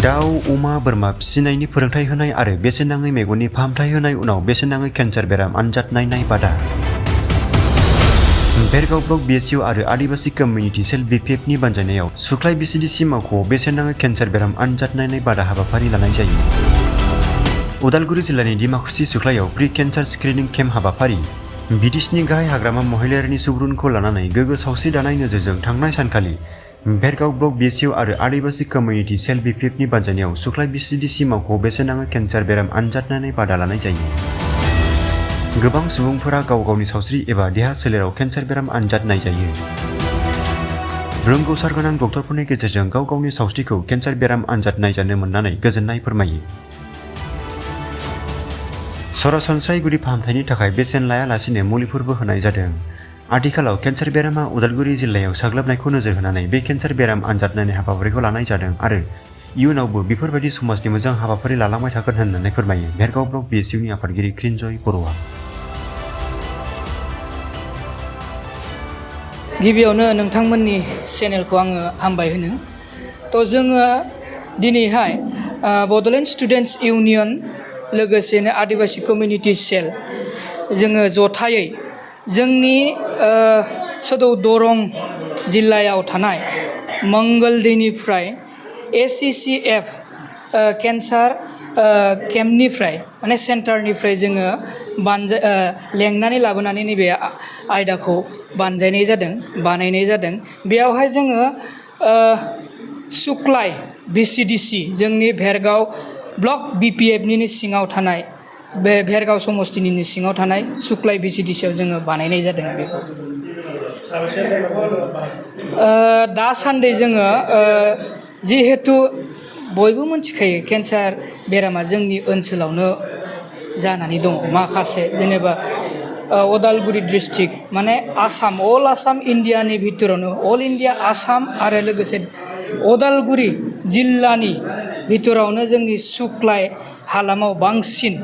दाउ अमा बोरमा फिसिनायनि फोरोंथाय होनाय आरो बेसेन नाङै मेगननि फाहामथाय होनाय उनाव बेसेन नाङै केन्सार बेराम आनजाद नायनाय बादा। भेरगाव ब्लक BSU आरो आदिबासी कमिउनिटि सेल्फ BPF नि बानजायनायाव सुख्लाय BCDC मावख'आव बेसेन नाङै केन्सार बेराम आनजाद नायनाय बादा हाबाफारि लानाय जायो। उदालगुरि जिल्लानि डिमाकुसि सुख्लायाव प्रि केन्सार स्क्रिनिं केम्प हाबाफारि बिटिसिनि गाहाय हाग्रामा महिलारिनि सुबुरुनखौ लानानै गोग्गो सावस्रि दानाय नोजोरजों थांनाय सानखालि भेरगाव ब्लक BSU आरो आदिबासी कमिउनिटि सेल्फ BPF नि बानजायनायाव सुख्लाय BCDC मावख'आव बेसेन नाङै केन्सार बेराम आनजाद नायनाय बादा लानाय जायो। गोबां सुबुंफोरा गाव गावनि सावस्रि एबा देहा सोलेराव केन्सार बेराम आनजाद नायजायो। रोंगौसार गोनां डक्टरफोरनि गेजेरजों गाव गावनि सावस्रिखौ केन्सार बेराम आनजाद नायजानो मोननानै गोजोननाय फोरमायो। सरासनस्रायै गुदि फाहामथायनि थाखाय बेसेन लायालासिनो मुलिफोरबो होनाय जादों। आथिखालाव केन्सार बेरामा उदालगुरि जिल्लायाव साग्लोबनायखौ नोजोर होनानै बे केन्सार बेराम आनजाद नायनाय हाबाफारिखौ लानाय जादों आरो इयुनावबो बेफोरबायदि समाजनि मोजां हाबाफारि लालांबाय थागोन होननानै फोरमायो भेरगाव ब्लक BSU नि आफादगिरि क्रिन्जय बर'आ। गिबियावनो नोंथांमोननि चेनेलखौ आङो हामबाय होनो। जोङो दिनैहाय बड'लेण्ड स्टुडेन्टस इउनियन लोगोसेनो आदिबासी कमिउनिटि सेल जोङो जथायै जोंनि सदौ दरं जिल्लायाव थानाय मंगलदैनिफ्राय ACCF केन्सार केम्पनिफ्राय माने सेन्टारनिफ्राय जोङो लेंनानै लाबोनानै नैबे आयदाखौ बानायनाय जादों। बेयावहाय जोङो सुख्लाय BCDC जोंनि भेरगाव ब्लक BPF-नि सिङाव थानाय बे भेरगाव समस्तिनि सिङाव थानाय सुख्लाय BCDC-आव जोङो बानायनाय जादों बेखौ। दासान्दि जोङो जिहेथु बयबो मिथिखायो केन्सार बेरामा जोंनि ओनसोलावनो जानानै दङ। माखासे जेनेबा उदालगुरि डिस्ट्रिक्ट माने आसाम अल आसाम इण्डियानि भितरावनो अल इण्डिया आसाम आरो लोगोसे उदालगुरि जिल्लानि भितरावनो जोंनि सुख्लाय हालामाव बांसिन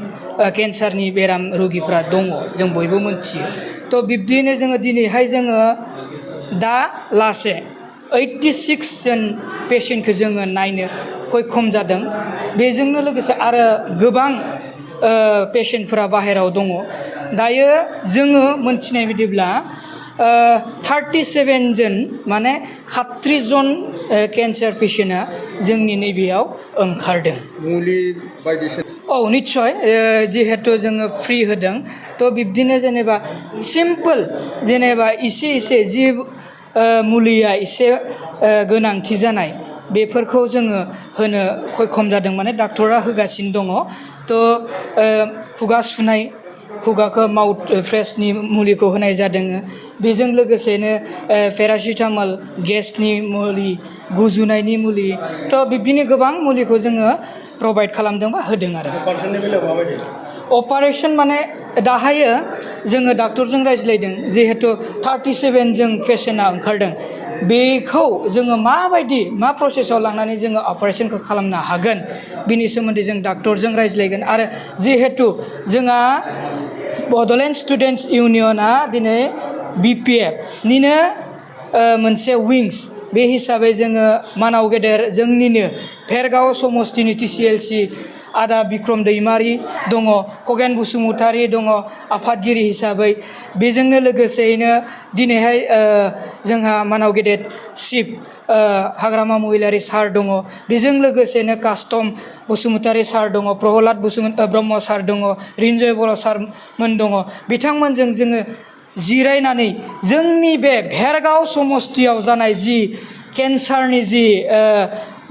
केन्सारनि बेराम रोगिफ्रा दङ जों बयबो मिथियो। बिब्दिनो जोङो दिनैहाय जोङो दा लासे 86 जन पेसेन्टखौ जोङो नायनो सक्षम जादों। बेजोंनो लोगोसे आरो गोबां पेसेन्टफोरा बाहेरायाव दङ। दायो जोङो मोनथिनाय बायदिब्ला 37 जन माने 36 जन केन्सार पेसेन्टआ जोंनि नैबेयाव ओंखारदों। मुलि बायदिसिना निस्सय जिहेतु जोङो फ्रि होदों। बिब्दिनो जेनेबा सिम्पोल जेनेबा एसे जि मुलिया एसे गोनांथि जानाय बेफोरखौ जोङो होनो सक्षम जादों। माने डाक्टरा होगासिनो दङ। खुगा सुनाय खुगाखौ माउथ फ्रेसनि मुलिखौ होनाय जादों। बेजों लोगोसेनो पेरासिटामल गेसनि मुलि गुजुनायनि मुलि बिब्दिनो गोबां मुलिखौ जोङो प्रभाइड खालामदों बा होदों आरो। अपारेशन माने दाहायो जोङो डाक्टरजों रायज्लायदों जिहेतु 37 जों पेसेन्टआ ओंखारदों। बेखौ जोङो मा प्रसेसआव लांनानै जोङो अपारेशनखौ खालामनो हागोन बिनि सोमोन्दै जों डाक्टरजों रायज्लायगोन। आरो जिहेतु जोंहा बड'लेण्ड स्टुडेन्टस इउनियना दिनै BPF-निनो मोनसे विंस बे हिसाबै जोङो मानाव गेदेर जोंनिनो भेरगाव समस्तिनि TCLC आदा बिक्रम दैमारि दङ, खगेन बसुमतारी दङ आफादगिरि हिसाबै। बेजोंनो लोगोसेयैनो दिनैहाय जोंहा मानाव गेदेर चिफ हाग्रामा महिलारि सार दङ। बेजों लोगोसेनो कास्टम बसुमतारी सार दङ, प्रहलाद ब्रह्म सार दङ, रिन्जय बर' सारमोन दङ। बिथांमोनजों जोङो जिरायनानै जोंनि बे भेरगाव समस्तियाव जानाय जि केन्सारनि जि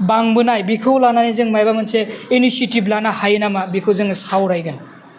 बांबोनाय बेखौ लानानै जों माबा मोनसे इनिसियेटिभ लानो हायो नामा बेखौ जोङो सावरायगोन।